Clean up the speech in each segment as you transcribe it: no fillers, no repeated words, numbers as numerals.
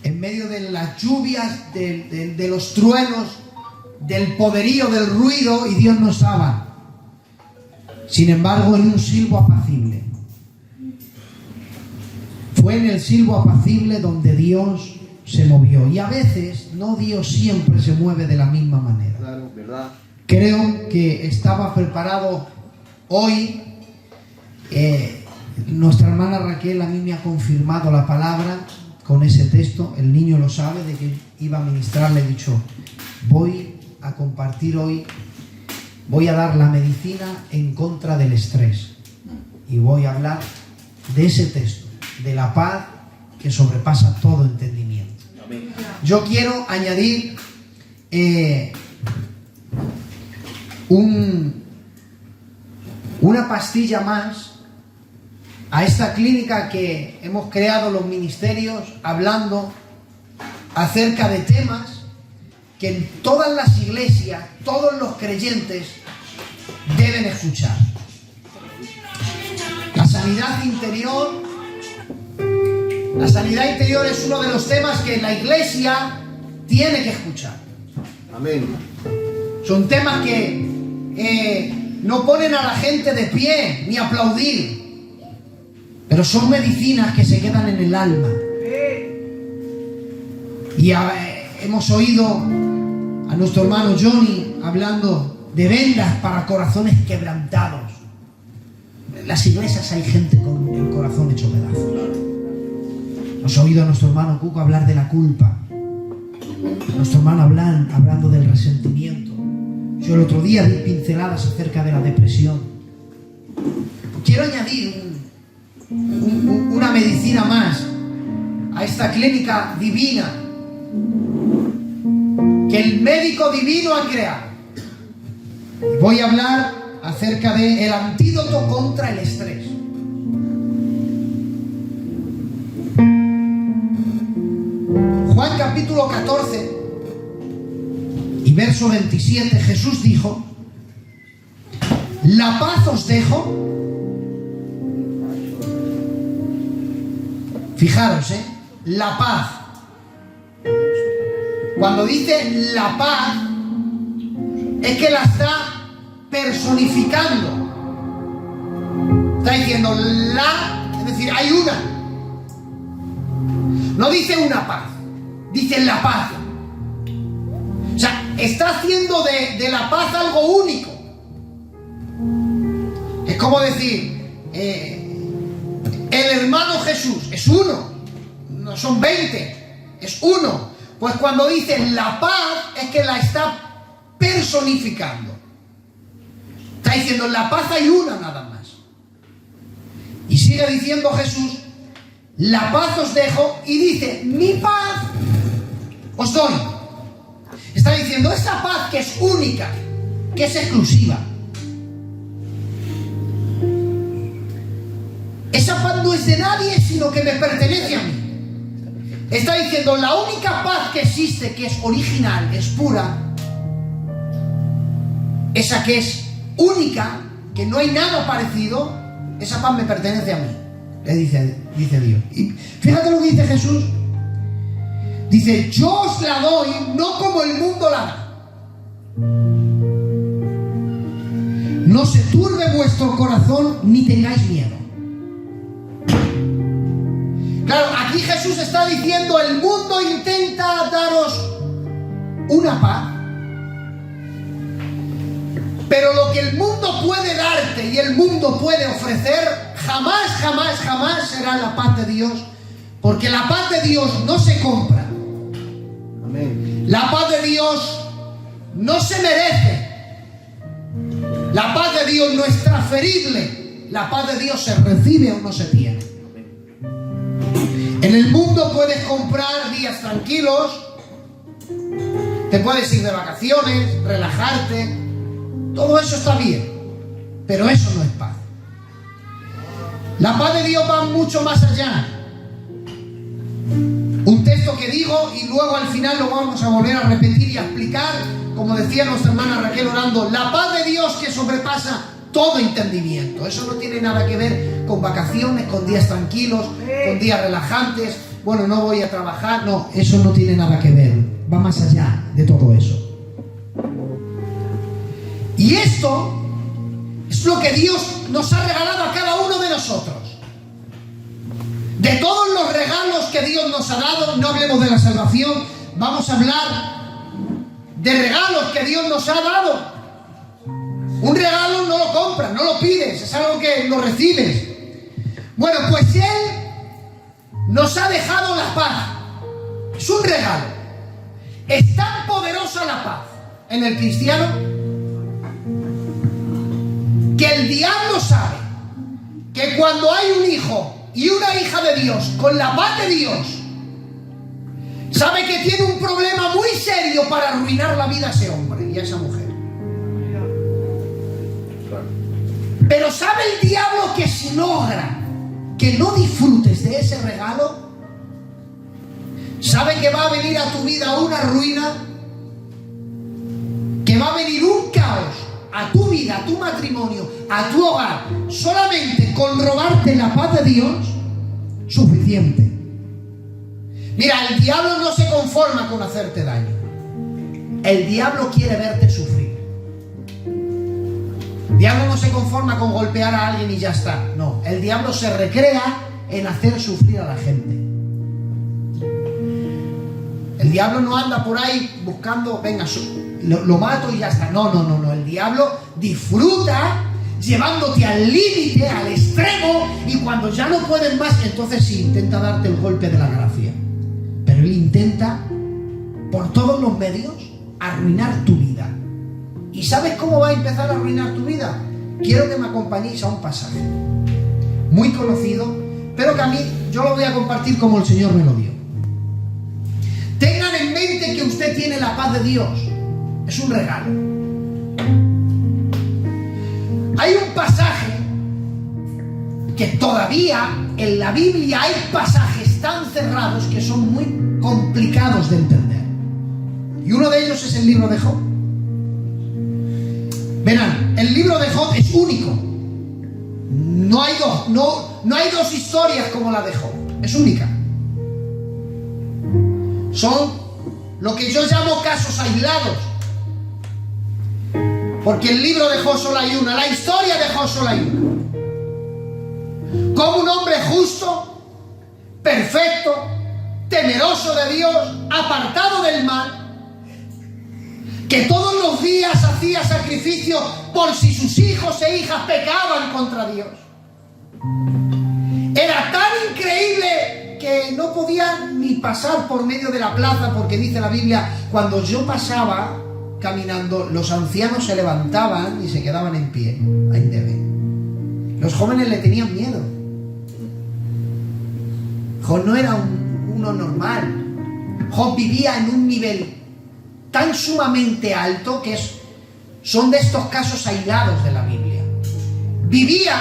en medio de las lluvias, de los truenos, del poderío, del ruido, y Dios no estaba. Sin embargo, en un silbo apacible. Fue en el silbo apacible donde Dios se movió. Y a veces, no Dios siempre se mueve de la misma manera. Claro, ¿verdad? Creo que estaba preparado hoy. Nuestra hermana Raquel a mí me ha confirmado la palabra con ese texto. El niño lo sabe, de que iba a ministrar. Le he dicho, voy a compartir hoy, voy a dar la medicina en contra del estrés. Y voy a hablar de ese texto, de la paz que sobrepasa todo entendimiento. Amén. Yo quiero añadir una pastilla más a esta clínica que hemos creado los ministerios, hablando acerca de temas que en todas las iglesias, todos los creyentes deben escuchar. La sanidad interior. La sanidad interior es uno de los temas que la iglesia tiene que escuchar. Amén. Son temas que no ponen a la gente de pie ni aplaudir, pero son medicinas que se quedan en el alma. Y hemos oído a nuestro hermano Johnny hablando de vendas para corazones quebrantados. En las iglesias hay gente con el corazón hecho pedazos. Hemos oído a nuestro hermano Cuco hablar de la culpa. Nuestro hermano hablando del resentimiento. Yo el otro día di pinceladas acerca de la depresión. Quiero añadir una medicina más a esta clínica divina que el médico divino ha creado. Voy a hablar acerca del antídoto contra el estrés. Juan capítulo 14 y verso 27, Jesús dijo: la paz os dejo. Fijaros, la paz. Cuando dice la paz, es que la está personificando. Está diciendo la, es decir, hay una. No dice una paz, dice la paz. O sea, está haciendo de la paz algo único. Es como decir, el hermano Jesús es uno, no son 20, es uno. Pues cuando dice la paz, es que la está personificando. Está diciendo, la paz hay una nada más. Y sigue diciendo Jesús, la paz os dejo, y dice, mi paz os doy. Está diciendo, esa paz que es única, que es exclusiva. Esa paz no es de nadie, sino que me pertenece a mí. Está diciendo, la única paz que existe, que es original, es pura, esa que es única, que no hay nada parecido, esa paz me pertenece a mí, le dice Dios. Y fíjate lo que dice Jesús. Dice, yo os la doy, no como el mundo la da. No se turbe vuestro corazón, ni tengáis miedo. Claro, aquí Jesús está diciendo, el mundo intenta daros una paz, pero lo que el mundo puede darte y el mundo puede ofrecer, jamás, jamás, jamás será la paz de Dios, porque la paz de Dios no se compra. Amén. La paz de Dios no se merece. La paz de Dios no es transferible. La paz de Dios se recibe o no se tiene. En el mundo puedes comprar días tranquilos, te puedes ir de vacaciones, relajarte, todo eso está bien, pero eso no es paz. La paz de Dios va mucho más allá. Un texto que digo y luego al final lo vamos a volver a repetir y a explicar, como decía nuestra hermana Raquel orando, la paz de Dios que sobrepasa todo entendimiento. Eso no tiene nada que ver con vacaciones, con días tranquilos, con días relajantes. bueno, no voy a trabajar. No, eso no tiene nada que ver. Va más allá de todo eso. Y esto es lo que Dios nos ha regalado a cada uno de nosotros. De todos los regalos que Dios nos ha dado, no hablemos de la salvación, vamos a hablar de regalos que Dios nos ha dado. Un regalo no lo compras, no lo pides, es algo que lo recibes. Bueno, pues Él nos ha dejado la paz. Es un regalo. Es tan poderosa la paz en el cristiano que el diablo sabe que cuando hay un hijo y una hija de Dios con la paz de Dios, sabe que tiene un problema muy serio para arruinar la vida a ese hombre y a esa mujer. Pero sabe el diablo que si logra que no disfrutes de ese regalo, sabe que va a venir a tu vida una ruina, que va a venir un caos a tu vida, a tu matrimonio, a tu hogar, solamente con robarte la paz de Dios, suficiente. Mira, el diablo no se conforma con hacerte daño. El diablo quiere verte sufrir. El diablo no se conforma con golpear a alguien y ya está. No, el diablo se recrea en hacer sufrir a la gente. El diablo no anda por ahí buscando, venga, lo mato y ya está. No. El diablo disfruta llevándote al límite, al extremo, y cuando ya no pueden más, entonces sí, intenta darte el golpe de la gracia. Pero él intenta, por todos los medios, arruinar tu vida. ¿Y sabes cómo va a empezar a arruinar tu vida? Quiero que me acompañéis a un pasaje muy conocido, pero que a mí, yo lo voy a compartir como el Señor me lo dio. Tengan en mente que usted tiene la paz de Dios. Es un regalo. Hay un pasaje que todavía en la Biblia hay pasajes tan cerrados que son muy complicados de entender. Y uno de ellos es el libro de Job. Verán, el libro de Job es único. No hay dos historias como la de Job. Es única. Son lo que yo llamo casos aislados. Porque el libro de Job solo hay una. La historia de Job solo hay una. Como un hombre justo, perfecto, temeroso de Dios, apartado del mal, que todos los días hacía sacrificio por si sus hijos e hijas pecaban contra Dios. Era tan increíble que no podía ni pasar por medio de la plaza, porque dice la Biblia, cuando yo pasaba caminando, los ancianos se levantaban y se quedaban en pie. Ahí te ve. Los jóvenes le tenían miedo. Job no era uno normal. Job vivía en un nivel tan sumamente alto que son de estos casos aislados de la Biblia. Vivía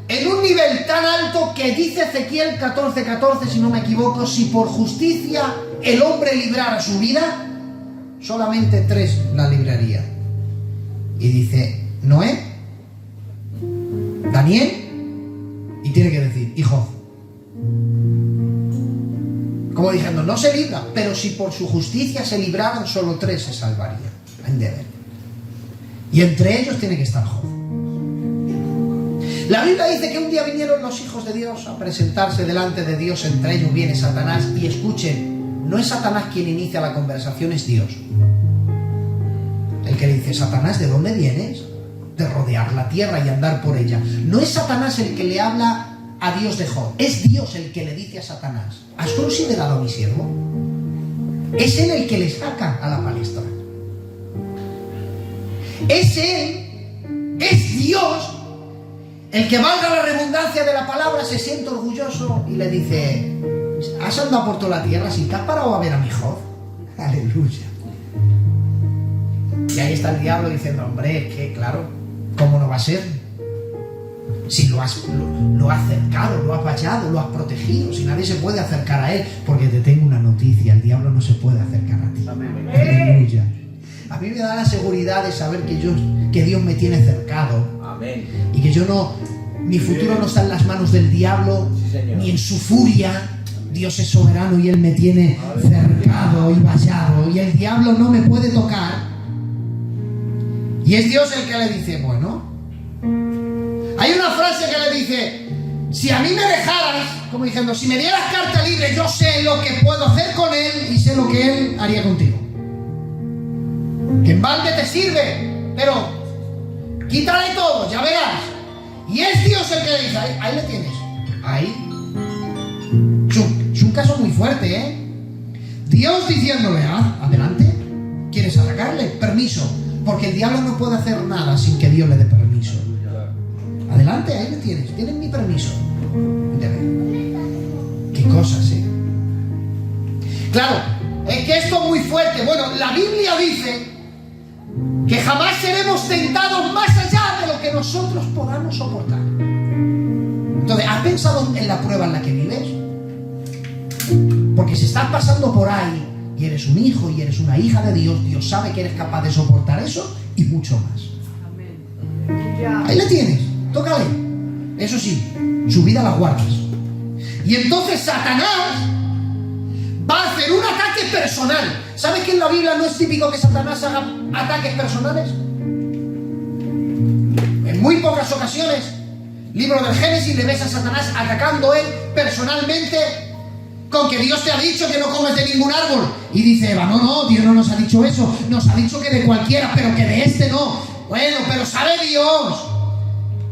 en un nivel tan alto que dice Ezequiel 14:14, si no me equivoco, si por justicia el hombre librara su vida, solamente 3 la libraría. Y dice Noé, Daniel, y tiene que decir, y Job. Como diciendo, no se libra, pero si por su justicia se libraran, solo 3 se salvarían. Y entre ellos tiene que estar Job. La Biblia dice que un día vinieron los hijos de Dios a presentarse delante de Dios, entre ellos viene Satanás, y escuchen, no es Satanás quien inicia la conversación, es Dios. El que le dice, Satanás, ¿de dónde vienes? De rodear la tierra y andar por ella. No es Satanás el que le habla a Dios de Job, es Dios el que le dice a Satanás, ¿has considerado a mi siervo? Es él el que le saca a la palestra. Es él, es Dios el que, valga la redundancia de la palabra, se siente orgulloso y le dice, ¿has andado por toda la tierra si te has parado a ver a mi Job? Aleluya. Y ahí está el diablo diciendo, hombre, que claro, ¿cómo no va a ser? Si lo has cercado, lo has vallado, lo has protegido, si nadie se puede acercar a él, porque te tengo una noticia, el diablo no se puede acercar a ti. Amén. Aleluya. A mí me da la seguridad de saber que Dios me tiene cercado. Amén. Y que mi futuro no está en las manos del diablo, sí, ni en su furia. Dios es soberano y Él me tiene cercado y vallado y el diablo no me puede tocar. Y es Dios el que le dice, bueno, hay una frase que le dice, si a mí me dejaras, como diciendo, si me dieras carta libre, yo sé lo que puedo hacer con Él y sé lo que Él haría contigo. Que en balde te sirve, pero quítale todo, ya verás. Y es Dios el que le dice, ahí le tienes, ahí. Es un caso muy fuerte, ¿eh? Dios diciéndole, adelante, ¿quieres atacarle? Permiso, porque el diablo no puede hacer nada sin que Dios le dé permiso. Adelante, ahí le tienes mi permiso. Qué cosas, ¿eh? Claro, es que esto es muy fuerte. Bueno, la Biblia dice que jamás seremos tentados más allá de lo que nosotros podamos soportar. Entonces, ¿has pensado en la prueba en la que vives? Porque si estás pasando por ahí y eres un hijo y eres una hija de Dios, Dios sabe que eres capaz de soportar eso y mucho más. Ahí le tienes, tócale. Eso sí, su vida la guardas. Y entonces Satanás va a hacer un ataque personal. ¿Sabes que en la Biblia no es típico que Satanás haga ataques personales? En muy pocas ocasiones, libro del Génesis, le ves a Satanás atacando él personalmente, con que Dios te ha dicho que no comes de ningún árbol. Y dice Eva, no, Dios no nos ha dicho eso, nos ha dicho que de cualquiera, pero que de este no. Bueno, pero sabe Dios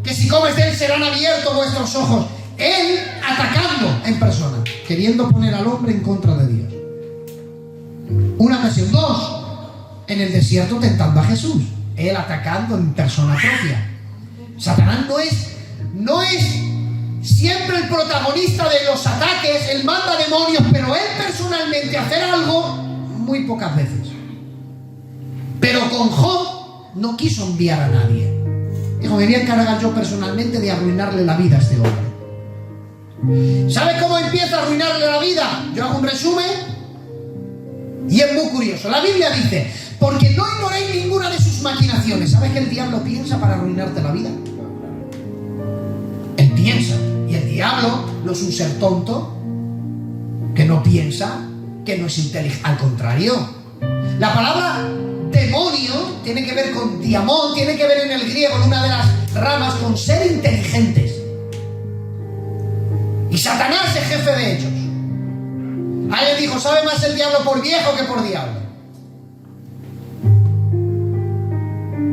que si comes de él serán abiertos vuestros ojos. Él atacando en persona, queriendo poner al hombre en contra de Dios. Una ocasión. Dos, en el desierto tentando a Jesús, él atacando en persona propia. Satanás no es siempre el protagonista de los ataques, él manda demonios, pero él personalmente hacer algo muy pocas veces. Pero con Job no quiso enviar a nadie. Dijo, me voy a encargar yo personalmente de arruinarle la vida a este hombre. ¿Sabes cómo empieza a arruinarle la vida? Yo hago un resumen y es muy curioso. La Biblia dice, porque no ignoréis ninguna de sus maquinaciones. ¿Sabes que el diablo piensa para arruinarte la vida? Él piensa. Y el diablo no es un ser tonto que no piensa, que no es inteligente. Al contrario, la palabra demonio tiene que ver con diamón, tiene que ver en el griego, en una de las ramas, con ser inteligentes. Y Satanás es jefe de ellos. Alguien dijo, ¿sabe más el diablo por viejo que por diablo?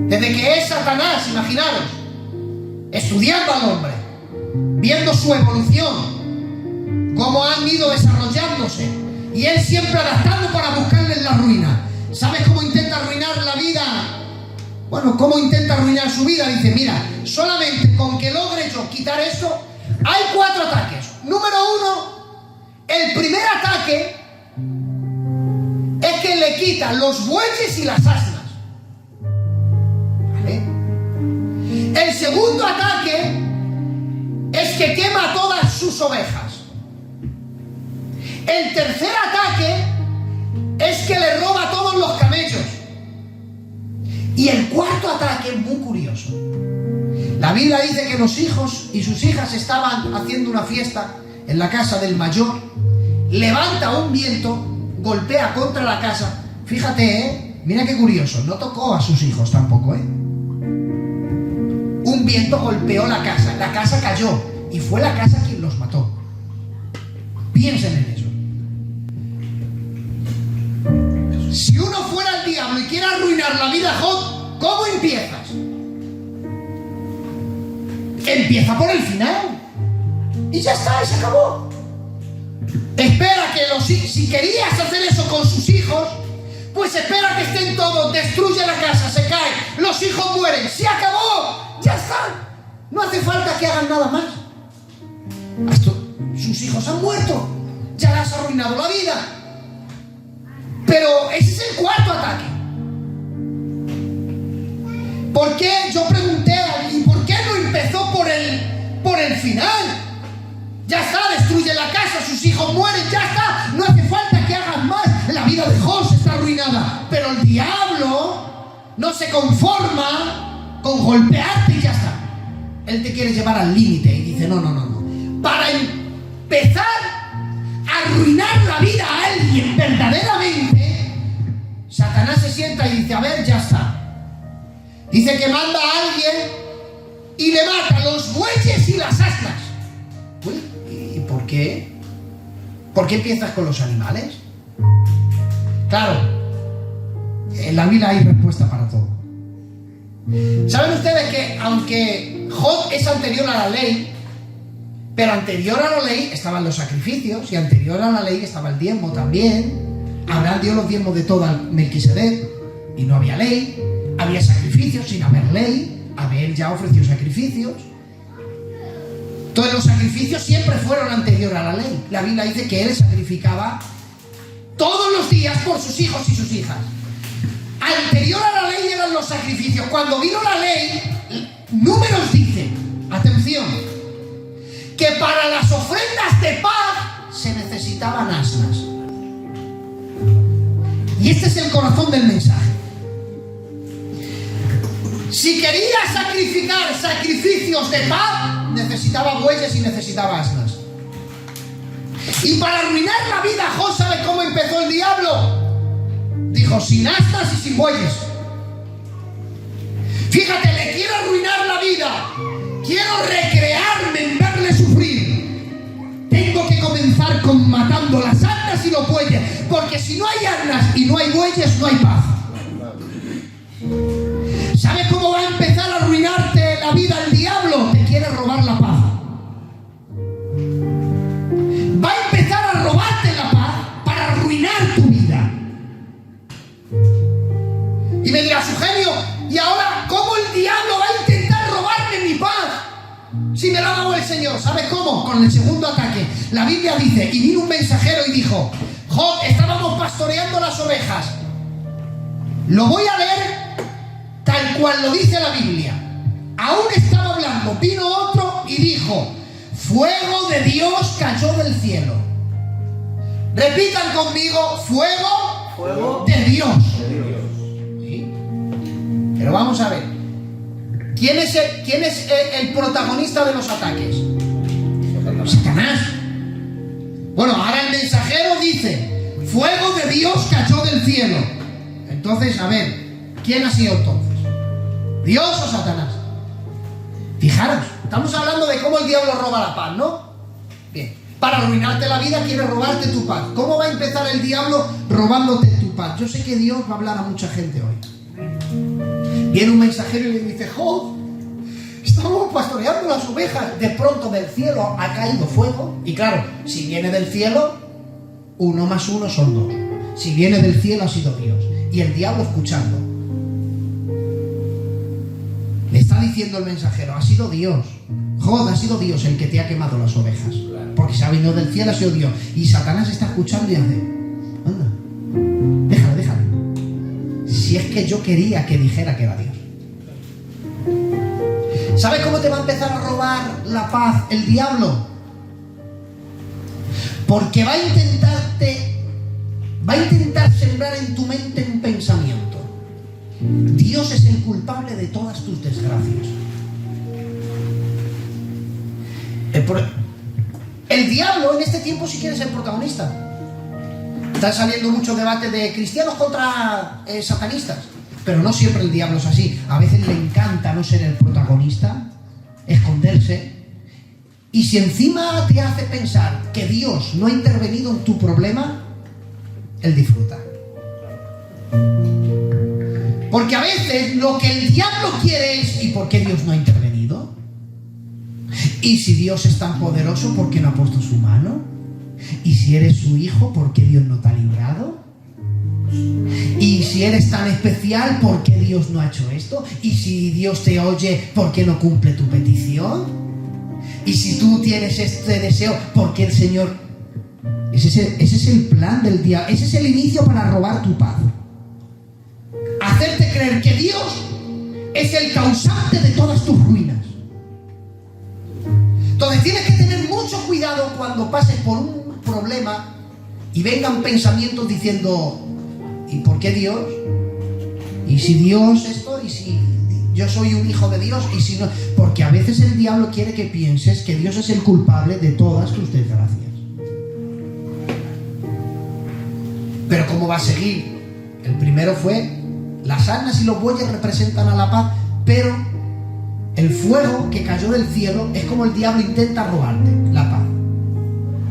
Desde que es Satanás, imaginaros, estudiando al hombre, viendo su evolución, cómo han ido desarrollándose, y él siempre adaptando para buscarles la ruina. ¿Sabes cómo intenta arruinar la vida? Bueno, ¿cómo intenta arruinar su vida? Dice, mira, solamente con que logre yo quitar esto, hay 4 ataques. Número 1, el primer ataque es que le quita los bueyes y las asnas. ¿Vale? El segundo ataque es que quema todas sus ovejas. El tercer ataque es que le roba todos los camellos. Y el cuarto ataque es muy curioso. La Biblia dice que los hijos y sus hijas estaban haciendo una fiesta en la casa del mayor. Levanta un viento, golpea contra la casa. Fíjate, mira qué curioso, no tocó a sus hijos tampoco, Un viento golpeó la casa cayó y fue la casa quien los mató. Piensen en eso. Si uno fuera el diablo y quiere arruinar la vida a Job, ¿cómo empiezas? Empieza por el final y ya está, y se acabó. Espera que si querías hacer eso con sus hijos, pues espera que estén todos, destruye la casa, se cae, los hijos mueren, se acabó, ya está. No hace falta que hagan nada más. Sus hijos han muerto, ya les has arruinado la vida. Pero ese es el cuarto ataque. ¿Por qué? Yo pregunté, ¿y por qué no empezó por el final? Ya está, destruye la casa, sus hijos mueren, ya está. No hace falta que hagan más. La vida de Job está arruinada. Pero el diablo no se conforma con golpearte y ya está. Él te quiere llevar al límite y dice, no. Para empezar a arruinar la vida a alguien verdaderamente, Satanás se sienta y dice, a ver, ya está. Dice que manda a alguien y le mata los bueyes y las asnas. Uy, ¿y por qué? ¿Por qué empiezas con los animales? Claro, en la Biblia hay respuesta para todo. ¿Saben ustedes que aunque Job es anterior a la ley, pero anterior a la ley estaban los sacrificios y anterior a la ley estaba el diezmo también? Abraham dio los diezmos de todo al Melquisedec y no había ley. Había sacrificios sin haber ley. Abel ya ofreció sacrificios. Todos los sacrificios siempre fueron anterior a la ley. La Biblia dice que él sacrificaba todos los días por sus hijos y sus hijas. Anterior a la ley eran los sacrificios. Cuando vino la ley, Números dice, atención, que para las ofrendas de paz se necesitaban asnas. Y este es el corazón del mensaje. Si quería sacrificar sacrificios de paz, necesitaba bueyes y necesitaba asnas. Y para arruinar la vida, Job, ¿sabe cómo empezó el diablo? Dijo, sin asnas y sin bueyes. Fíjate, le quiero arruinar la vida. Quiero recrearme en verle sufrir. Tengo que comenzar con matando las asnas y los bueyes. Porque si no hay asnas y no hay bueyes, no hay paz. ¿Sabes cómo va a empezar a arruinarte la vida el diablo? Te quiere robar la paz. Va a empezar a robarte la paz para arruinar tu vida. Y me dirás, Eugenio, ¿y ahora cómo el diablo va a intentar robarme mi paz? Si me la ha dado el Señor. ¿Sabes cómo? Con el segundo ataque. La Biblia dice, y vino un mensajero y dijo, Job, estábamos pastoreando las ovejas. Lo voy a leer tal cual lo dice la Biblia. Aún estaba hablando, vino otro y dijo, fuego de Dios cayó del cielo. Repitan conmigo, fuego de Dios. ¿Sí? Pero vamos a ver, ¿quién es el protagonista de los ataques? Satanás. Bueno, ahora el mensajero dice, fuego de Dios cayó del cielo. Entonces, a ver, ¿quién ha sido entonces? ¿Dios o Satanás? Fijaros, estamos hablando de cómo el diablo roba la paz, ¿no? Bien, para arruinarte la vida quiere robarte tu paz. ¿Cómo va a empezar el diablo robándote tu paz? Yo sé que Dios va a hablar a mucha gente hoy. Viene un mensajero y le dice, Job, estamos pastoreando las ovejas. De pronto del cielo ha caído fuego. Y claro, si viene del cielo, 1 más 1 son 2. Si viene del cielo ha sido Dios. Y el diablo escuchando. Le está diciendo el mensajero, ha sido Dios. Job, ha sido Dios el que te ha quemado las ovejas. Porque se ha venido del cielo, ha sido Dios. Y Satanás está escuchando y hace, anda, déjalo. Si es que yo quería que dijera que era Dios. ¿Sabes cómo te va a empezar a robar la paz el diablo? Porque va a intentar sembrar en tu mente un pensamiento. Dios es el culpable de todas tus desgracias. El diablo en este tiempo sí quiere ser protagonista. Están saliendo muchos debates de cristianos contra satanistas. Pero no siempre el diablo es así. A veces le encanta no ser el protagonista, esconderse. Y si encima te hace pensar que Dios no ha intervenido en tu problema, él disfruta. Porque a veces lo que el diablo quiere es, ¿y por qué Dios no ha intervenido? Y si Dios es tan poderoso, ¿por qué no ha puesto su mano? Y si eres su hijo, ¿por qué Dios no te ha librado? Y si eres tan especial, ¿por qué Dios no ha hecho esto? Y si Dios te oye, ¿por qué no cumple tu petición? Y si tú tienes este deseo, ¿por qué el Señor? Ese es el plan del diablo. Ese es el inicio para robar tu paz. Hacerte creer que Dios es el causante de todas tus ruinas. Entonces tienes que tener mucho cuidado cuando pases por un problema y vengan pensamientos diciendo, ¿y por qué Dios? ¿Y si Dios esto? ¿Y si yo soy un hijo de Dios? ¿Y si no? Porque a veces el diablo quiere que pienses que Dios es el culpable de todas tus desgracias. Pero ¿cómo va a seguir? El primero fue, las asnas y los bueyes representan a la paz, pero el fuego que cayó del cielo es como el diablo intenta robarte la paz.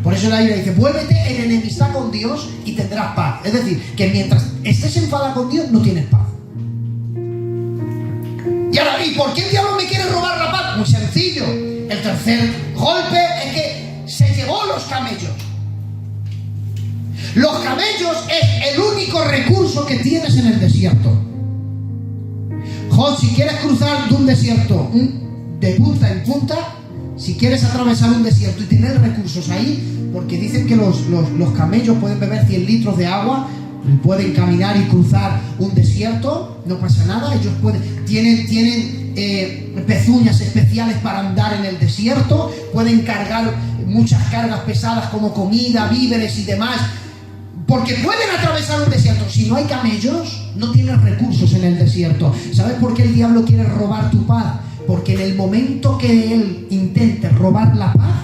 Por eso la Biblia dice, vuélvete en enemistad con Dios y tendrás paz. Es decir, que mientras estés enfadado con Dios, no tienes paz. Y ahora, ¿y por qué el diablo me quiere robar la paz? Muy sencillo. El tercer golpe es que se llevó los camellos. Los camellos es el único recurso que tienes en el desierto. Si quieres cruzar de un desierto de punta en punta, si quieres atravesar un desierto y tener recursos ahí, porque dicen que los camellos pueden beber 100 litros de agua, pueden caminar y cruzar un desierto, no pasa nada. Ellos tienen pezuñas especiales para andar en el desierto, pueden cargar muchas cargas pesadas como comida, víveres y demás, porque pueden atravesar un desierto. Si no hay camellos, no tienes recursos en el desierto. ¿Sabes por qué el diablo quiere robar tu paz? Porque en el momento que él intente robar la paz,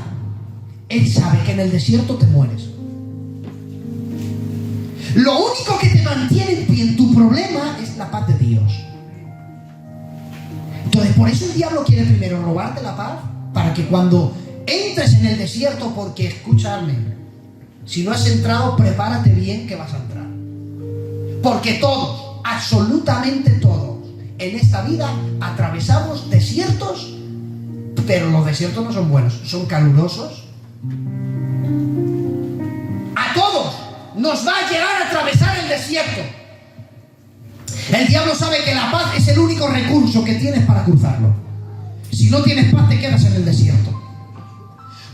él sabe que en el desierto te mueres. Lo único que te mantiene en pie en tu problema es la paz de Dios. Entonces, por eso el diablo quiere primero robarte la paz, para que cuando entres en el desierto, porque escúchame, si no has entrado, prepárate bien que vas a entrar. Porque todos, absolutamente todos, en esta vida atravesamos desiertos, pero los desiertos no son buenos, son calurosos. A todos nos va a llegar a atravesar el desierto. El diablo sabe que la paz es el único recurso que tienes para cruzarlo. Si no tienes paz, te quedas en el desierto.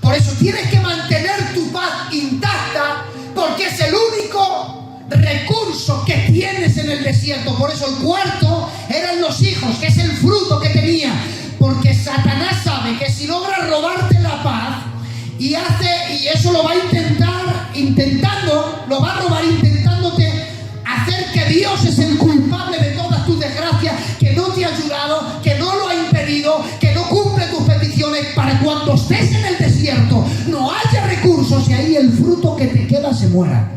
Por eso tienes que mantener tu paz intacta, porque es el único recurso que tienes en el desierto. Por eso el cuarto eran los hijos, que es el fruto que tenía. Porque Satanás sabe que si logra robarte la paz, y eso lo va a lo va a robar intentándote hacer que Dios es el culpable de todas tus desgracias, que no te ha ayudado, que no lo ha impedido, que no cumple tus peticiones, para cuando estés en el desierto no haya recursos y ahí el fruto que te queda se muera.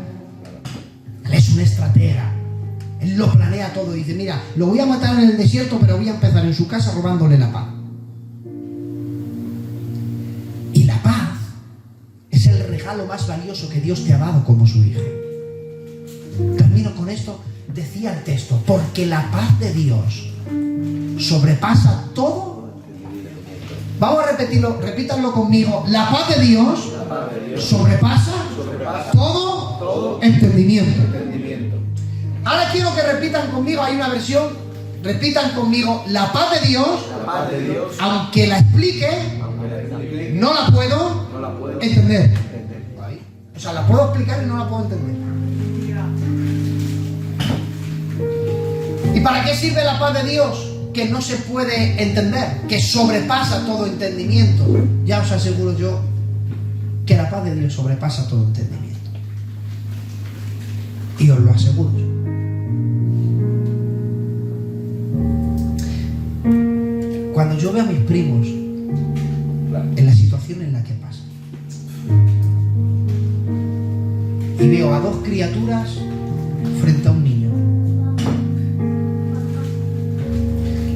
Él es un estratega. Él lo planea todo. Dice, mira, lo voy a matar en el desierto, pero voy a empezar en su casa robándole la paz. Y la paz es el regalo más valioso que Dios te ha dado como su hijo. Termino con esto. Decía el texto, porque la paz de Dios sobrepasa todo. Vamos a repetirlo, repítanlo conmigo. La paz de Dios sobrepasa todo entendimiento. Ahora quiero que repitan conmigo, hay una versión, repitan conmigo, la paz de Dios, aunque la explique, no la puedo entender. O sea, la puedo explicar y no la puedo entender. ¿Y para qué sirve la paz de Dios? Que no se puede entender, que sobrepasa todo entendimiento. Ya os aseguro yo que la paz de Dios sobrepasa todo entendimiento. Y os lo aseguro yo. Cuando yo veo a mis primos en la situación en la que pasan, y veo a dos criaturas frente a un niño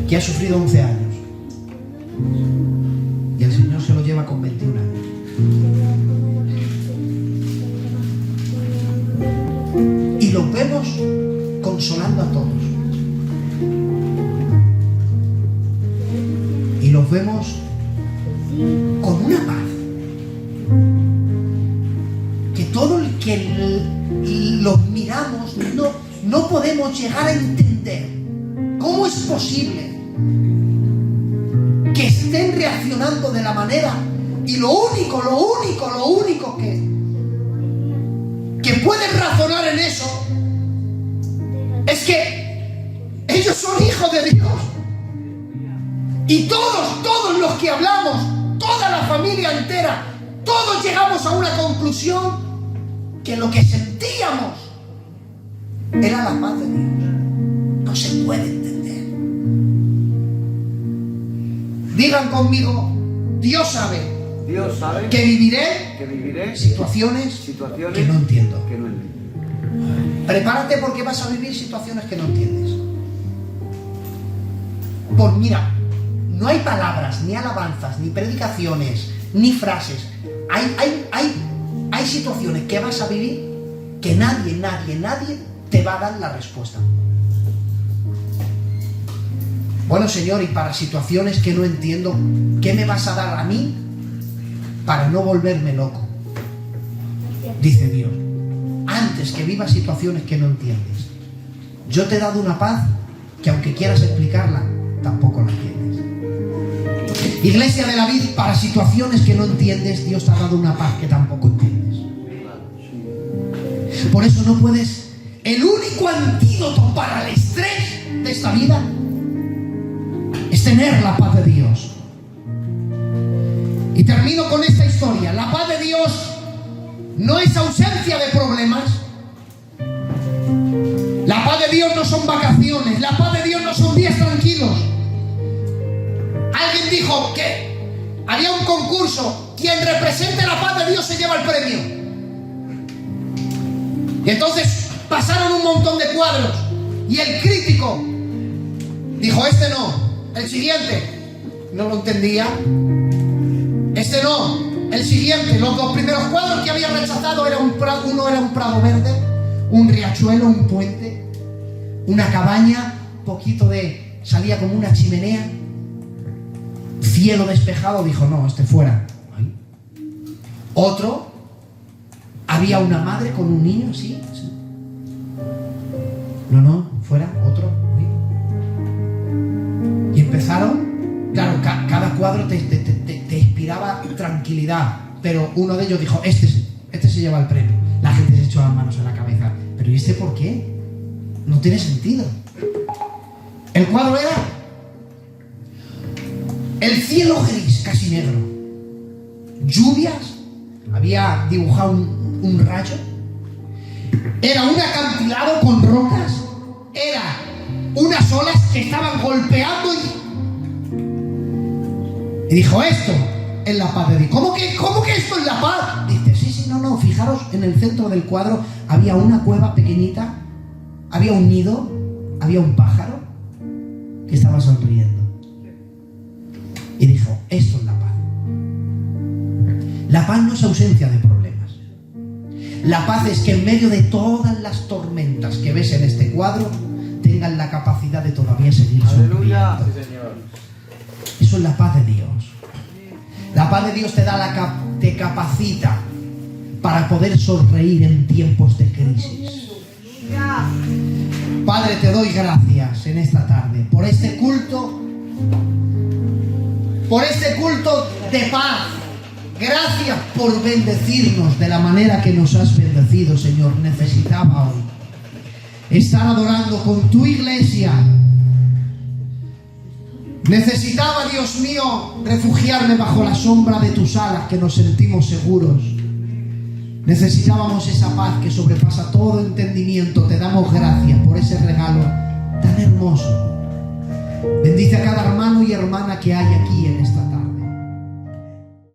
que ha sufrido 11 años y el Señor se lo lleva con 21 años, y los vemos consolando a todos, y los vemos con una paz que todo el que los miramos no podemos llegar a entender. ¿Cómo es posible que estén reaccionando de la manera? Y lo único que pueden razonar en eso es que ellos son hijos de Dios. Y todos los que hablamos, toda la familia entera, todos llegamos a una conclusión, que lo que sentíamos era la paz de Dios. No se puede entender. Digan conmigo, Dios sabe que viviré situaciones que no entiendo. Prepárate porque vas a vivir situaciones que no entiendes. Pues mira, no hay palabras, ni alabanzas, ni predicaciones, ni frases. Hay situaciones que vas a vivir que nadie te va a dar la respuesta. Bueno, Señor, y para situaciones que no entiendo, ¿qué me vas a dar a mí para no volverme loco? Dice Dios, antes que vivas situaciones que no entiendes, yo te he dado una paz que aunque quieras explicarla, tampoco la entiendes. Iglesia de la Vid, para situaciones que no entiendes, Dios te ha dado una paz que tampoco entiendes. Por eso no puedes. El único antídoto para el estrés de esta vida es tener la paz de Dios. Y termino con esta historia. La paz de Dios no es ausencia de problemas. La paz de Dios no son vacaciones. La paz de Dios no son días tranquilos. Alguien dijo que había un concurso. Quien represente la paz de Dios se lleva el premio. Y entonces pasaron un montón de cuadros. Y el crítico dijo, este no. El siguiente, no lo entendía. Este no, el siguiente. Los dos primeros cuadros que había rechazado uno era un prado verde, un riachuelo, un puente, una cabaña, salía como una chimenea, cielo despejado. Dijo, no, este fuera. Otro, había una madre con un niño, sí. No, fuera, otro. Y empezaron, claro, cada cuadro te inspiraba tranquilidad, pero uno de ellos dijo, este se lleva el premio. La gente se echó las manos en la cabeza. ¿Pero y este por qué? No tiene sentido. El cuadro era el cielo gris, casi negro, lluvias, había dibujado un rayo, era un acantilado con rocas, era unas olas que estaban golpeando y dijo, esto es la paz de Dios. ¿Cómo que esto es la paz? Dice, sí, no, fijaros, en el centro del cuadro había una cueva pequeñita, había un nido, había un pájaro que estaba sonriendo. Y dijo, esto es la paz. La paz no es ausencia de problemas. La paz es que en medio de todas las tormentas que ves en este cuadro, tengan la capacidad de todavía seguir sonriendo. Sí, Señor. Eso es la paz de Dios. La paz de Dios te capacita para poder sonreír en tiempos de crisis. Padre, te doy gracias en esta tarde por este culto de paz. Gracias por bendecirnos de la manera que nos has bendecido, Señor. Necesitaba hoy estar adorando con tu iglesia. Necesitaba, Dios mío, refugiarme bajo la sombra de tus alas, que nos sentimos seguros. Necesitábamos esa paz que sobrepasa todo entendimiento. Te damos gracias por ese regalo tan hermoso. Bendice a cada hermano y hermana que hay aquí en esta tarde.